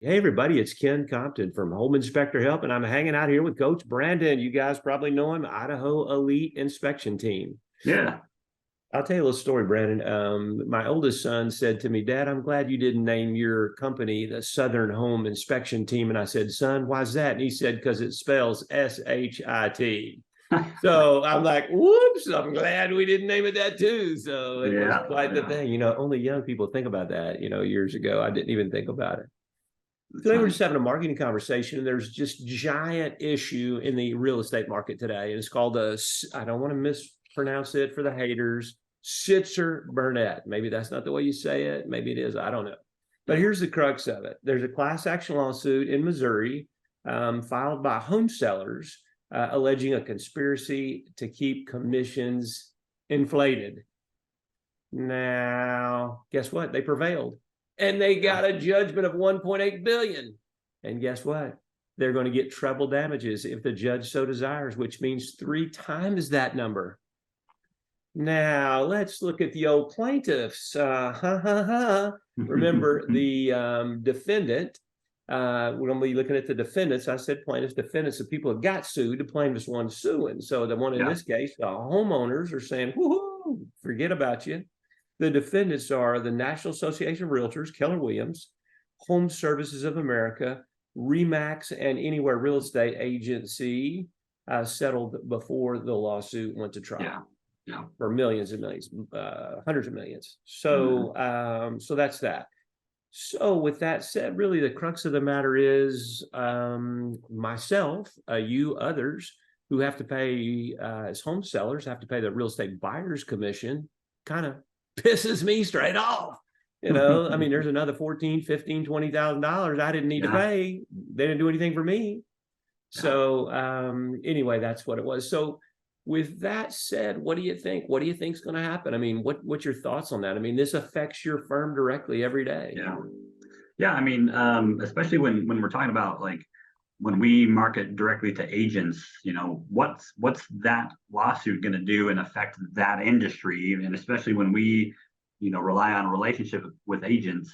Hey, everybody, it's Ken Compton from Home Inspector Help, and I'm hanging out here with Coach Brandon. You guys probably know him, Idaho Elite Inspection Team. Yeah. I'll tell you a little story, Brandon. My oldest son said to me, Dad, I'm glad you didn't name your company the Southern Home Inspection Team. And I said, Son, why's that? And he said, because it spells SHIT. So I'm like, whoops, I'm glad we didn't name it that too. So it was Yeah. quite the thing. Only young people think about that. Years ago, I didn't even think about it. That's Today we're nice. just having a marketing conversation, and there's just giant issue in the real estate market today. And it's called I don't want to mispronounce it for the haters, Sitzer Burnett. Maybe that's not the way you say it. Maybe it is. I don't know. But here's the crux of it. There's a class action lawsuit in Missouri filed by home sellers alleging a conspiracy to keep commissions inflated. Now, guess what? They prevailed. And they got a judgment of 1.8 billion. And guess what? They're going to get treble damages if the judge so desires, which means 3 times that number. Now, let's look at the old plaintiffs. Remember, the defendant, we're going to be looking at the defendants. I said plaintiffs, defendants, the people that got sued, the plaintiffs one suing. So the one in this case, the homeowners are saying, woohoo, forget about you. The defendants are the National Association of Realtors, Keller Williams, Home Services of America, RE/MAX, and Anywhere Real Estate Agency settled before the lawsuit went to trial. Yeah. For millions and millions, hundreds of millions. So, so that's that. So with that said, really the crux of the matter is myself, you, others who have to pay as home sellers have to pay the real estate buyer's commission. Kind of pisses me straight off. I mean, there's another $14,000, $15,000, $20,000 I didn't need to pay. They didn't do anything for me. So anyway, that's what it was. So with that said, what do you think? What do you think is going to happen? I mean, what's your thoughts on that? I mean, this affects your firm directly every day. Yeah. I mean, especially when we're talking about like when we market directly to agents, what's that lawsuit going to do and affect that industry? And especially when we, rely on a relationship with agents,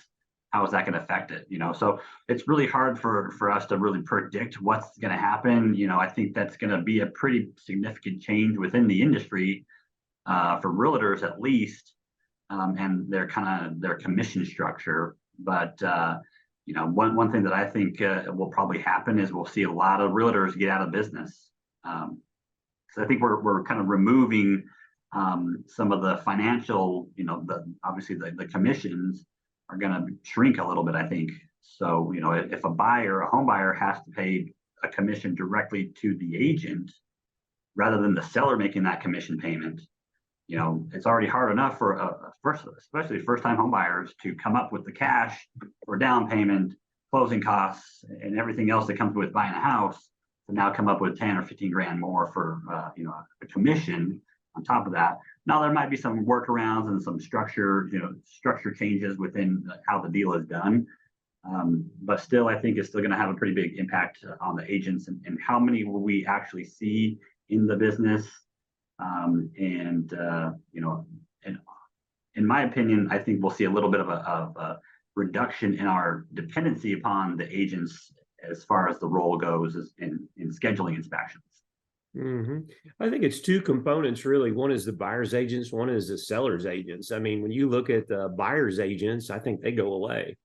how is that going to affect it? So it's really hard for us to really predict what's going to happen. I think that's going to be a pretty significant change within the industry for realtors at least, and their commission structure. But one thing that I think will probably happen is we'll see a lot of realtors get out of business. So I think we're kind of removing some of the financial, obviously the commissions are going to shrink a little bit, I think. So, if a home buyer has to pay a commission directly to the agent rather than the seller making that commission payment, it's already hard enough for especially first-time home buyers to come up with the cash for down payment, closing costs, and everything else that comes with buying a house, to now come up with 10 or 15 grand more for a commission on top of that. Now there might be some workarounds and some structure changes within how the deal is done. But still, I think it's still going to have a pretty big impact on the agents and how many will we actually see in the business. And in my opinion, I think we'll see a little bit of a reduction in our dependency upon the agents as far as the role goes in scheduling inspections. I think it's 2 components, really. One is the buyer's agents, one is the seller's agents. I mean, when you look at the buyer's agents, I think they go away.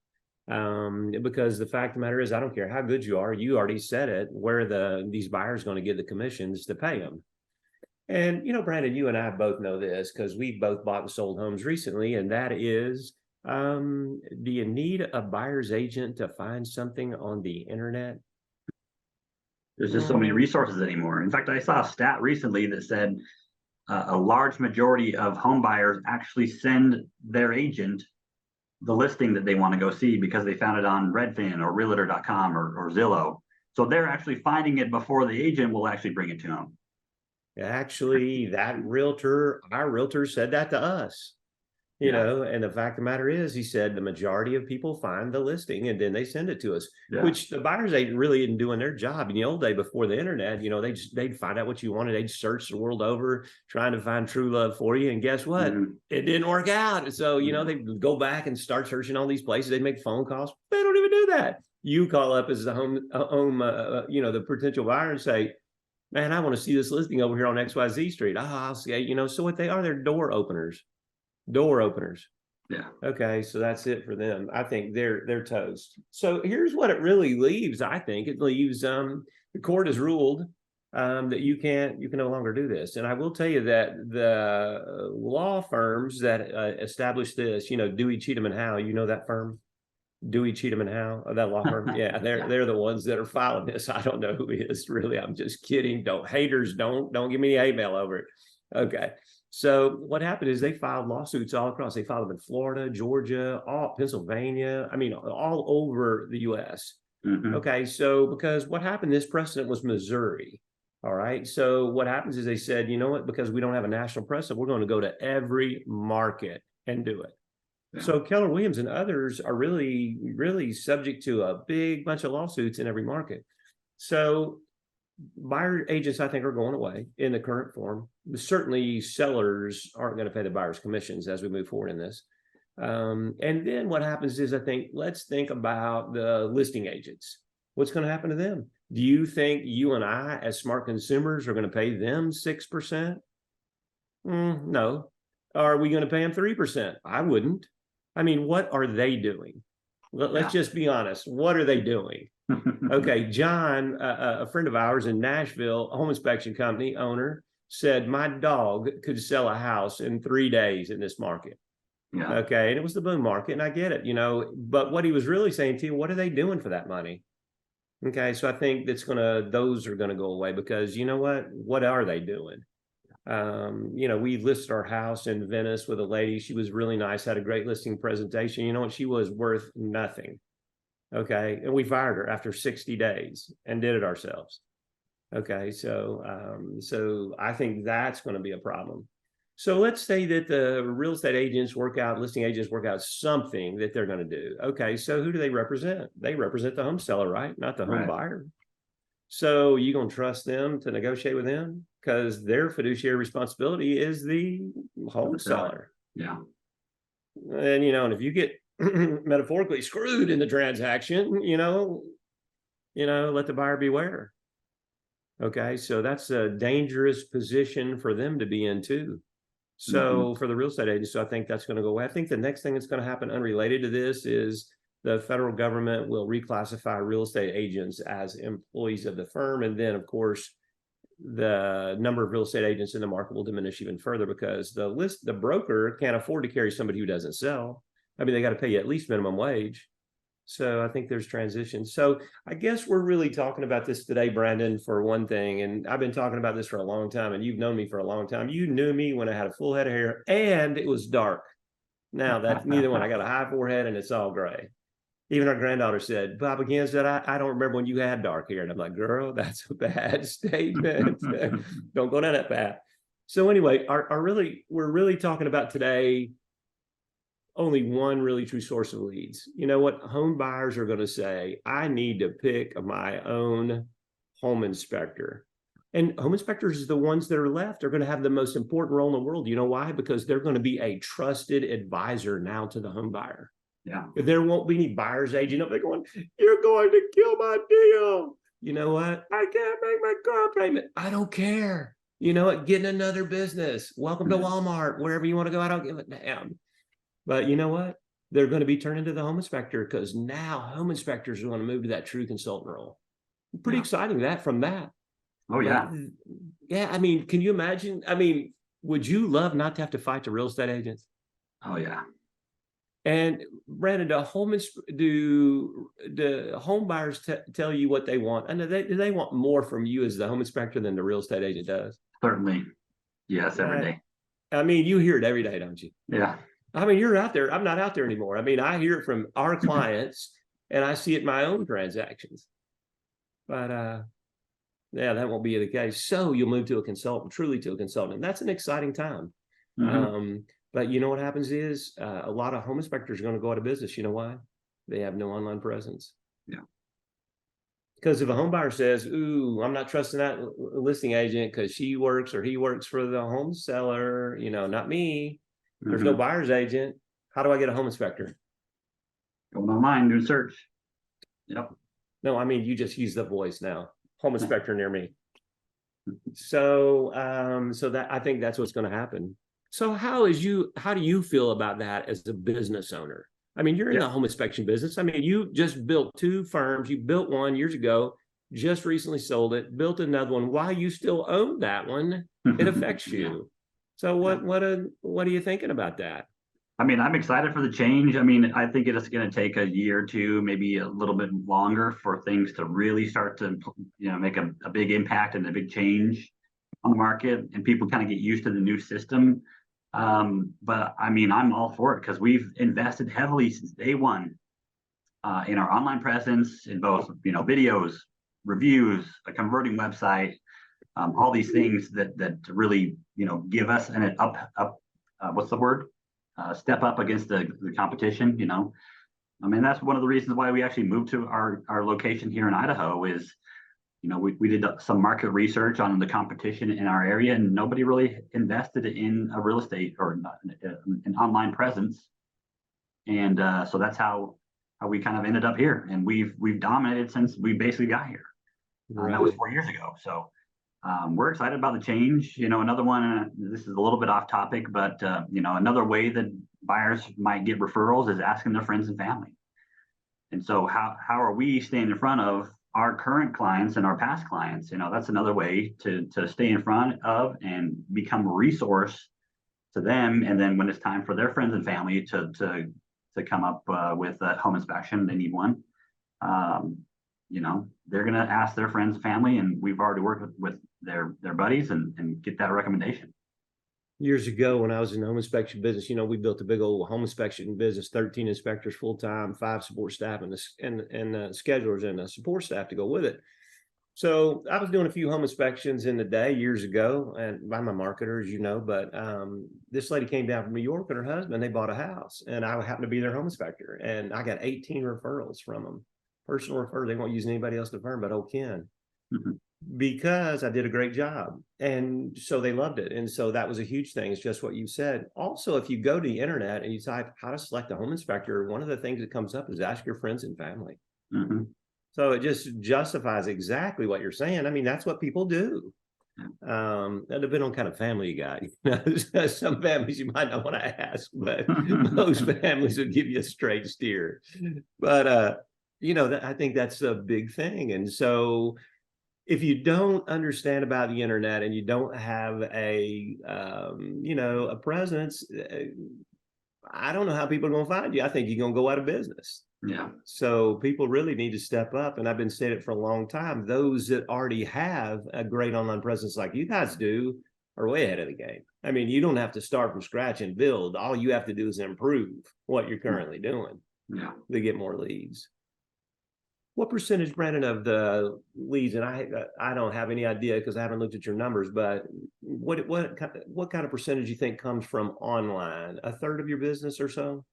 Because the fact of the matter is, I don't care how good you are, you already said it, where these buyers going to get the commissions to pay them. And, Brandon, you and I both know this because we both bought and sold homes recently, and that is, do you need a buyer's agent to find something on the internet? There's just so many resources anymore. In fact, I saw a stat recently that said a large majority of home buyers actually send their agent the listing that they want to go see because they found it on Redfin or Realtor.com or Zillow. So they're actually finding it before the agent will actually bring it to them. Actually, our realtor said that to us. And the fact of the matter is, he said the majority of people find the listing and then they send it to us, which the buyer's agent really isn't doing their job. In the old day before the internet, they'd find out what you wanted. They'd search the world over trying to find true love for you. And guess what? It didn't work out. So, they'd go back and start searching all these places. They'd make phone calls. They don't even do that. you call up as the the potential buyer and say, man, I want to see this listing over here on XYZ Street. I'll see, so what they are, they're door openers. Yeah. Okay, so that's it for them. I think they're toast. So here's what it really leaves. I think it leaves the court has ruled that you can no longer do this. And I will tell you that the law firms that established this, Dewey, Cheatham and Howe, that firm? Dewey, Cheatham and Howe, that law firm. Yeah, they're the ones that are filing this. I don't know who it is, really. I'm just kidding. Don't give me any hate mail over it. Okay. So what happened is they filed lawsuits all across. They filed them in Florida, Georgia, Pennsylvania. I mean, all over the U.S. Mm-hmm. Okay. So because what happened, this precedent was Missouri. All right. So what happens is they said, you know what, because we don't have a national precedent, we're going to go to every market and do it. Yeah. So Keller Williams and others are really, really subject to a big bunch of lawsuits in every market. So buyer agents, I think, are going away in the current form. Certainly sellers aren't going to pay the buyers commissions as we move forward in this. And then what happens is, I think, let's think about the listing agents. What's going to happen to them? Do you think you and I, as smart consumers, are going to pay them 6%? No. Are we going to pay them 3%? I wouldn't. I mean, what are they doing? Let's just be honest. What are they doing? Okay, John, a friend of ours in Nashville, a home inspection company owner, said my dog could sell a house in 3 days in this market. Yeah. Okay, and it was the boom market, and I get it, but what he was really saying to you, what are they doing for that money? Okay, so I think those are gonna go away, because you know what are they doing? We listed our house in Venice with a lady. She was really nice, had a great listing presentation. You know what? She was worth nothing. Okay. And we fired her after 60 days and did it ourselves. Okay. So I think that's going to be a problem. So let's say that the real estate agents listing agents work out something that they're going to do. Okay. So who do they represent? They represent the home seller, right? Not the home buyer. So you going to trust them to negotiate with them? Because their fiduciary responsibility is the home seller. Yeah. And, and if you get metaphorically screwed in the transaction, let the buyer beware. Okay. So that's a dangerous position for them to be in too. So for the real estate agents, so I think that's going to go away. I think the next thing that's going to happen unrelated to this is the federal government will reclassify real estate agents as employees of the firm. And then, of course, the number of real estate agents in the market will diminish even further, because the broker can't afford to carry somebody who doesn't sell. I mean, they got to pay you at least minimum wage. So I think there's transition. So I guess we're really talking about this today, Brandon, for one thing. And I've been talking about this for a long time, and you've known me for a long time. You knew me when I had a full head of hair and it was dark. Now that's neither one. I got a high forehead and it's all gray. Even our granddaughter said, Bob again said, I don't remember when you had dark hair. And I'm like, girl, that's a bad statement. Don't go down that path. So anyway, we're really talking about today only one really true source of leads. You know what? Home buyers are going to say, I need to pick my own home inspector. And home inspectors, the ones that are left, are going to have the most important role in the world. You know why? Because they're going to be a trusted advisor now to the home buyer. Yeah. There won't be any buyer's agent up there going, you're going to kill my deal. You know what? I can't make my car payment. I don't care. You know what? Get in another business. Welcome to Walmart, wherever you want to go. I don't give a damn. But you know what? They're going to be turned into the home inspector, because now home inspectors are going to move to that true consultant role. Pretty exciting from that. Oh, yeah. Yeah. I mean, can you imagine? I mean, would you love not to have to fight the real estate agents? Oh, yeah. And Brandon, do the home buyers tell you what they want? And do they want more from you as the home inspector than the real estate agent does? Certainly. Yes, every day. I mean, you hear it every day, don't you? Yeah. I mean, you're out there. I'm not out there anymore. I mean, I hear it from our clients and I see it in my own transactions. But yeah, that won't be the case. So you'll move to a consultant, truly to a consultant. And that's an exciting time. But you know what happens is a lot of home inspectors are going to go out of business. You know why? They have no online presence. Yeah. Because if a home buyer says, ooh, I'm not trusting that listing agent because she works or he works for the home seller, not me. There's no buyer's agent. How do I get a home inspector? Going online, do a search. Yep. No, I mean, you just use the voice now. Home inspector near me. So, so that I think that's what's going to happen. So how do you feel about that as a business owner? I mean, you're in Yeah. the home inspection business. I mean, you just built 2 firms. You built one years ago, just recently sold it, built another one. While you still own that one, it affects Yeah. you. So what are you thinking about that? I mean, I'm excited for the change. I mean, I think it's going to take a year or two, maybe a little bit longer for things to really start to, make a big impact and a big change on the market and people kind of get used to the new system. But I mean, I'm all for it because we've invested heavily since day one in our online presence, in both, videos, reviews, a converting website, all these things that really, give us an what's the word? Step up against the competition, I mean, that's one of the reasons why we actually moved to our location here in Idaho is, we did some market research on the competition in our area and nobody really invested in a real estate or an online presence. And so that's how we kind of ended up here. And we've dominated since we basically got here. That was 4 years ago. So we're excited about the change. Another one, this is a little bit off topic, but another way that buyers might get referrals is asking their friends and family. And so how are we staying in front of our current clients and our past clients? That's another way to stay in front of and become a resource to them. And then when it's time for their friends and family to come up with a home inspection, they need one. They're going to ask their friends and family, and we've already worked with their buddies and get that recommendation. Years ago, when I was in the home inspection business, we built a big old home inspection business, 13 inspectors full time, 5 support staff, and schedulers and support staff to go with it. So I was doing a few home inspections in the day years ago, and I'm a marketer, as you know. But this lady came down from New York and her husband. They bought a house, and I happened to be their home inspector, and I got 18 referrals from them. Personal referrals. They won't use anybody else in the firm but old Ken. Mm-hmm. Because I did a great job. And so they loved it. And so that was a huge thing. It's just what you said. Also, if you go to the internet and you type how to select a home inspector, one of the things that comes up is ask your friends and family. Mm-hmm. So it just justifies exactly what you're saying. I mean, that's what people do. That depends on kind of family you got. Some families you might not want to ask, but most families will give you a straight steer. But I think that's a big thing. And so if you don't understand about the internet and you don't have a presence, I don't know how people are going to find you. I think you're going to go out of business. Yeah. So people really need to step up. And I've been saying it for a long time. Those that already have a great online presence like you guys do are way ahead of the game. I mean, you don't have to start from scratch and build. All you have to do is improve what you're currently doing to get more leads. What percentage, Brandon, of the leads, and I don't have any idea because I haven't looked at your numbers, but what kind of percentage you think comes from online? A third of your business or so?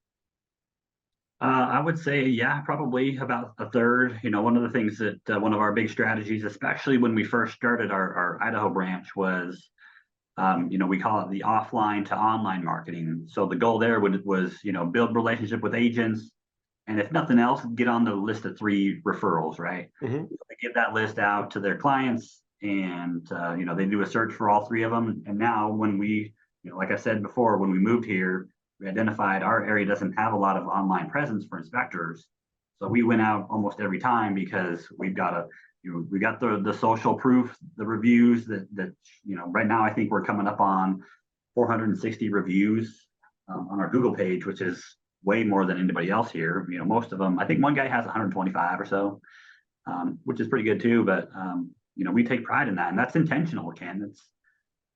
I would say, probably about a third. One of the things that one of our big strategies, especially when we first started our Idaho branch, was, we call it the offline to online marketing. So the goal there was, build relationship with agents. And if nothing else, get on the list of 3 referrals, right? Mm-hmm. They give that list out to their clients and, they do a search for all 3 of them. And now when we, like I said before, when we moved here, we identified our area doesn't have a lot of online presence for inspectors. So we went out almost every time because we've got we got the social proof, the reviews that right now I think we're coming up on 460 reviews on our Google page, which is way more than anybody else here. Most of them, I think one guy has 125 or so, which is pretty good too. But we take pride in that, and that's intentional, Ken.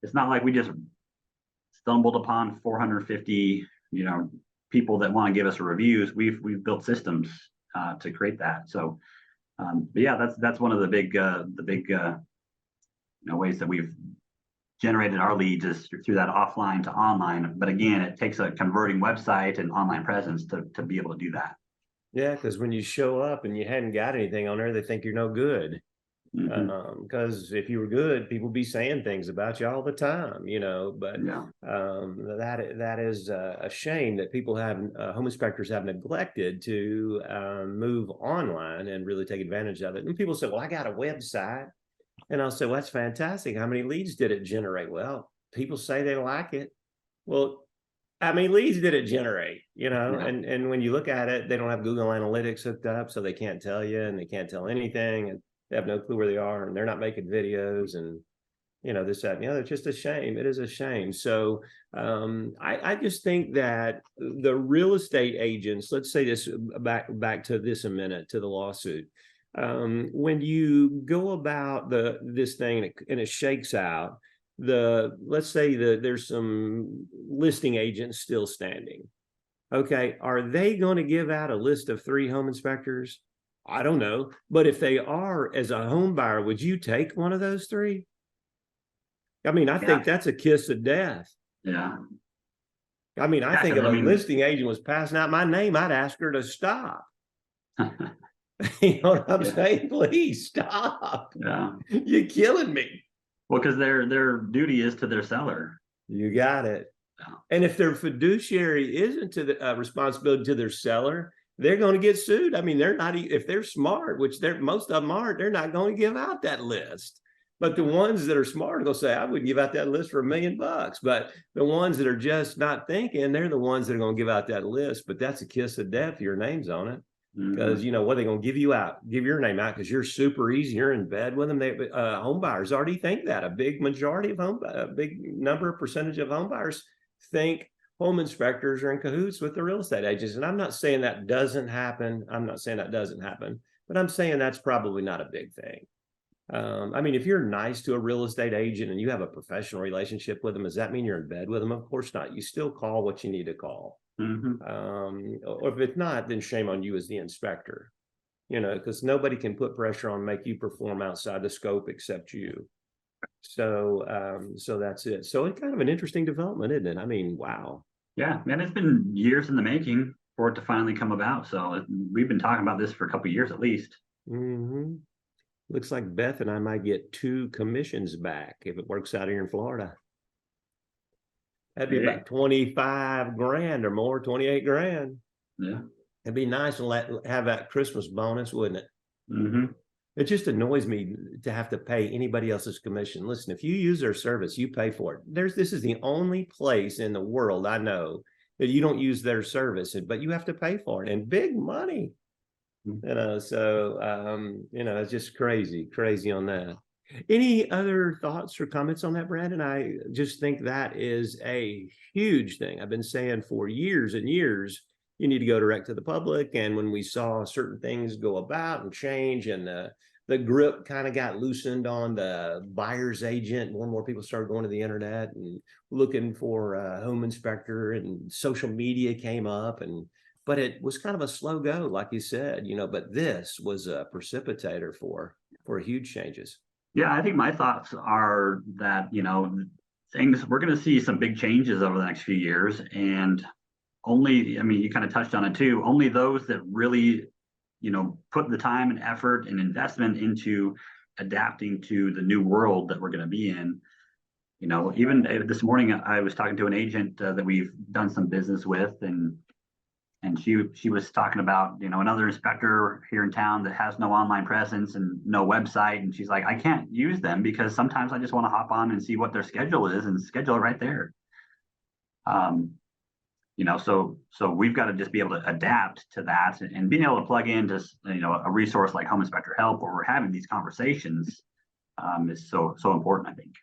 It's not like we just stumbled upon 450, people that want to give us reviews. We've built systems to create that. So, that's one of the big ways that we've generated our leads is through that offline to online. But again, it takes a converting website and online presence to be able to do that. Yeah, because when you show up and you hadn't got anything on there, they think you're no good. Mhm. Because if you were good, people be saying things about you all the time, but Yeah. that is a shame that people have home inspectors have neglected to move online and really take advantage of it. And people say, well, I got a website. And I'll say, well, that's fantastic. How many leads did it generate? Well, people say they like it. Well, how many leads did it generate? Yeah. And when you look at it, they don't have Google Analytics hooked up, so they can't tell you, and they can't tell anything, and they have no clue where they are, and they're not making videos, and this, that, and the other. It's just a shame. It is a shame. So I just think that the real estate agents, let's say this back to this a minute, to the lawsuit. When you go about this thing and it shakes out, let's say that there's some listing agents still standing. Okay, are they going to give out a list of 3 home inspectors? I don't know. But if they are, as a home buyer, would you take one of those 3? I mean, I Yeah. think that's a kiss of death. Yeah. I mean, I Yeah. think if Because a I mean, listing agent was passing out my name, I'd ask her to stop. You know what I'm yeah. saying? Please stop. Yeah. You're killing me. Well, because their duty is to their seller. You got it. Yeah. And if their fiduciary isn't to the responsibility to their seller, they're going to get sued. I mean, they're not, if they're smart, which most of them aren't, they're not going to give out that list. But the ones that are smart are going to say, I would give out that list for $1 million. But the ones that are just not thinking, they're the ones that are going to give out that list. But that's a kiss of death. Your name's on it. Because Mhm. what are they going to give you out? Give your name out because you're super easy. You're in bed with them. Home buyers already think that. A big majority of a big percentage of home buyers think home inspectors are in cahoots with the real estate agents. And I'm not saying that doesn't happen. But I'm saying that's probably not a big thing. I mean, if you're nice to a real estate agent and you have a professional relationship with them, does that mean you're in bed with them? Of course not. You still call what you need to call. Mhm. Or if it's not, then shame on you as the inspector, because nobody can put pressure on, make you perform outside the scope except you. So that's it. So it's kind of an interesting development, isn't it? I mean, wow. Yeah, man, it's been years in the making for it to finally come about. So we've been talking about this for a couple of years at least. Hmm. Looks like Beth and I might get 2 commissions back if it works out here in Florida. That'd be Hey, about 25 grand or more, 28 grand. yeah. It'd be nice to have that Christmas bonus, wouldn't it? Hmm. It just annoys me to have to pay anybody else's commission. Listen, if you use their service, you pay for it. This is the only place in the world I know that you don't use their service, but you have to pay for it, and big money. So it's just crazy on that. Any other thoughts or comments on that, Brandon? I just think that is a huge thing. I've been saying for years and years, you need to go direct to the public. And when we saw certain things go about and change, and the grip kind of got loosened on the buyer's agent, more and more people started going to the internet and looking for a home inspector, and social media came up, but it was kind of a slow go, like you said, but this was a precipitator for huge changes. Yeah, I think my thoughts are that, we're going to see some big changes over the next few years. And only, I mean, you kind of touched on it too, only those that really, put the time and effort and investment into adapting to the new world that we're going to be in. Even this morning, I was talking to an agent that we've done some business with, and she was talking about another inspector here in town that has no online presence and no website, and she's like, I can't use them because sometimes I just want to hop on and see what their schedule is and schedule it right there. So we've got to just be able to adapt to that, and being able to plug into a resource like Home Inspector Help, where we're having these conversations, is so important, I think.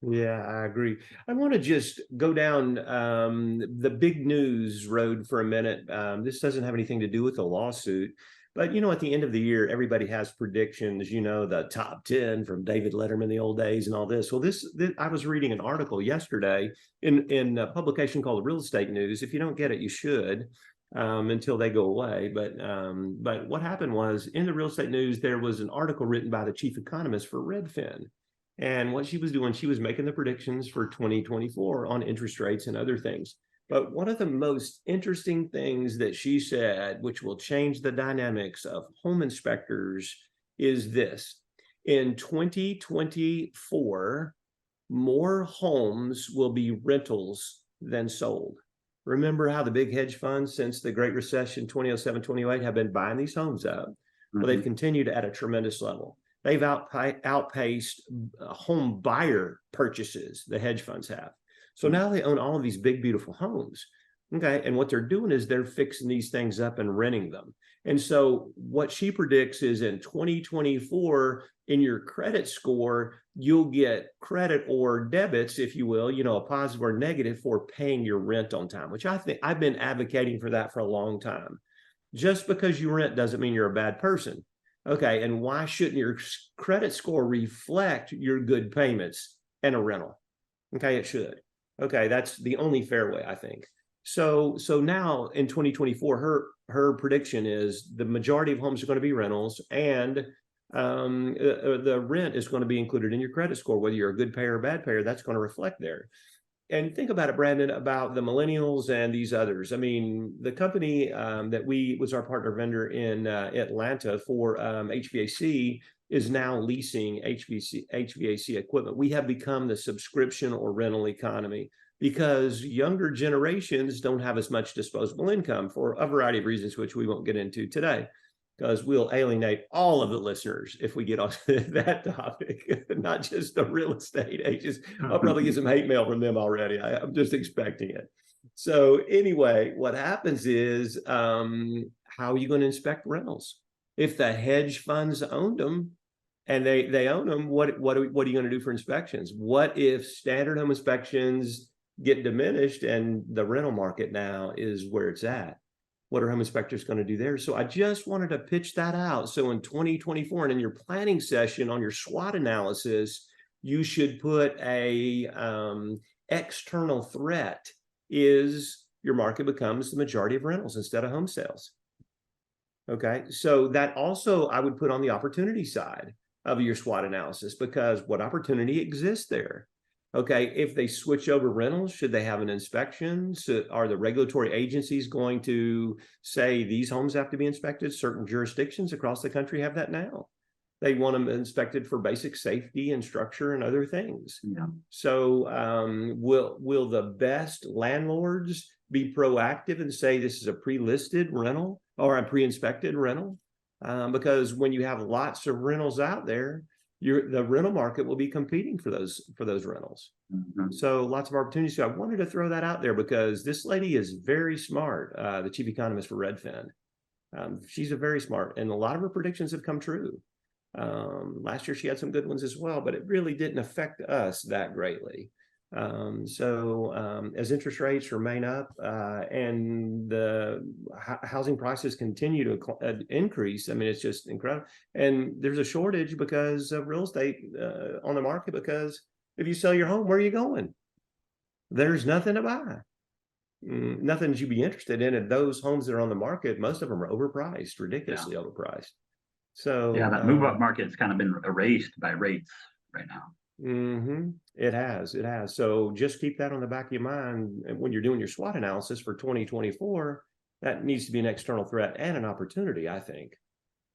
Yeah, I agree. I want to just go down the big news road for a minute. This doesn't have anything to do with the lawsuit, but at the end of the year, everybody has predictions. The top 10 from David Letterman, the old days, and all this. Well, this I was reading an article yesterday in a publication called Real Estate News. If you don't get it, you should. Until they go away. But what happened was, in the Real Estate News, there was an article written by the chief economist for Redfin. And what she was doing, she was making the predictions for 2024 on interest rates and other things. But one of the most interesting things that she said, which will change the dynamics of home inspectors, is this. in 2024, more homes will be rentals than sold. Remember how the big hedge funds since the Great Recession, 2007, 2008, have been buying these homes up? Well, they've continued at a tremendous level. They've outpaced home buyer purchases, the hedge funds have. So now they own all of these big, beautiful homes. Okay. And what they're doing is they're fixing these things up and renting them. And so what she predicts is in 2024, in your credit score, you'll get credit or debits, if you will, a positive or negative for paying your rent on time, which I think I've been advocating for that for a long time. Just because you rent doesn't mean you're a bad person. Okay. And why shouldn't your credit score reflect your good payments and a rental? Okay. It should. Okay. That's the only fair way, I think. So now in 2024, her prediction is the majority of homes are going to be rentals, and the rent is going to be included in your credit score, whether you're a good payer or bad payer. That's going to reflect there. And think about it, Brandon, about the millennials and these others. I mean, the company that was our partner vendor in Atlanta for HVAC is now leasing HVAC equipment. We have become the subscription or rental economy because younger generations don't have as much disposable income for a variety of reasons, which we won't get into today, because we'll alienate all of the listeners if we get on that topic, not just the real estate agents. I'll probably get some hate mail from them already. I'm just expecting it. So anyway, what happens is, how are you going to inspect rentals? If the hedge funds owned them and they own them, what are you going to do for inspections? What if standard home inspections get diminished and the rental market now is where it's at? What are home inspectors going to do there? So I just wanted to pitch that out. So in 2024, and in your planning session on your SWOT analysis, you should put a external threat is your market becomes the majority of rentals instead of home sales. Okay. So that also I would put on the opportunity side of your SWOT analysis, because what opportunity exists there? Okay, if they switch over rentals, should they have an inspection? So are the regulatory agencies going to say these homes have to be inspected? Certain jurisdictions across the country have that now. They want them inspected for basic safety and structure and other things. Yeah. So will the best landlords be proactive and say this is a pre-listed rental or a pre-inspected rental? Because when you have lots of rentals out there, the rental market will be competing for those rentals. So lots of opportunities. So I wanted to throw that out there because this lady is very smart, the chief economist for Redfin. She's a very smart, and a lot of her predictions have come true. Last year she had some good ones as well, but it really didn't affect us that greatly. As interest rates remain up and the housing prices continue to increase, I mean, it's just incredible. And there's a shortage because of real estate on the market, because if you sell your home, where are you going? There's nothing to buy. Nothing that you'd be interested in. And those homes that are on the market, most of them are overpriced, ridiculously overpriced. So yeah, that move up market's kind of been erased by rates right now. It has. So just keep that on the back of your mind. And when you're doing your SWOT analysis for 2024, that needs to be an external threat and an opportunity, I think.